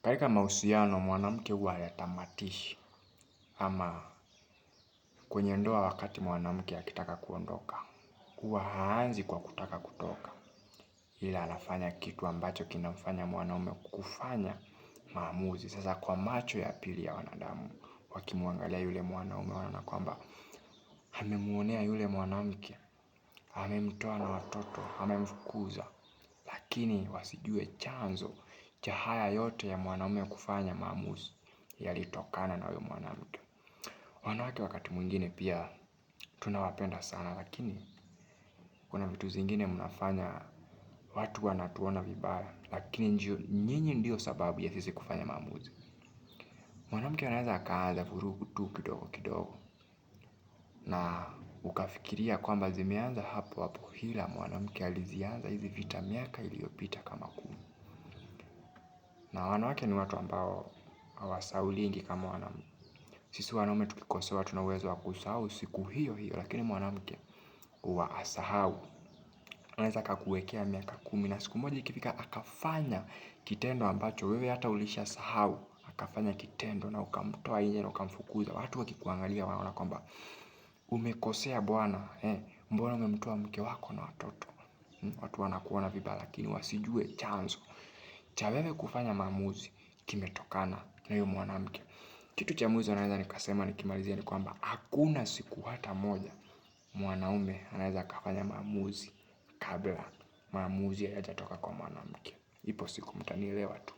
Katika mahusiano mwanamke huwa hayatamatishi ama kwenye ndoa wakati mwanamke akitaka kuondoka, huwa haanzi kwa kutaka kutoka, ila anafanya kitu ambacho kinamfanya mwanaume kufanya maamuzi. Sasa kwa macho ya pili ya wanadamu, wakimwangalia yule mwanaume wanaona kwamba amemuonea yule mwanamke, amemtoa na watoto, amemfukuza. Lakini wasijue chanzo cha haya yote ya mwanaume kufanya maamuzi yalitokana na huyo mwanamke. Wanawake wakati mwingine pia tunawapenda sana, lakini kuna vitu zingine mnafanya watu wanatuona vibaya, lakini nyinyi ndio sababu ya sisi kufanya maamuzi. Mwanamke anaweza akaanza vurugu tu kidogo kidogo na ukafikiria kwamba zimeanza hapo hapo, ila mwanamke alizianza hizi vita miaka iliyopita kama 10. Na wanawake ni watu ambao hawasahaulingi kama wanaume. Sisi wanaume tukikosewa tuna uwezo wa kusahau siku hiyo hiyo, lakini mwanamke huwa hasahau. Anaweza akakuwekea miaka 10 na siku moja ikifika akafanya kitendo ambacho wewe hata ulishasahau, akafanya kitendo na ukamtoa nje na ukamfukuza. Watu wakikuangalia wanaona kwamba umekosea bwana, mbona umemtoa mke wako na watoto? Watu wanakuona vibaya, lakini wasijue chanzo cha wewe kufanya maamuzi kimetokana na huyo mwanamke. Kitu cha mwisho naweza nikasema nikimalizia ni kwamba hakuna siku hata moja mwanaume anaweza akafanya maamuzi kabla maamuzi hayajatoka kwa mwanamke. Ipo siku mtanielewa tu.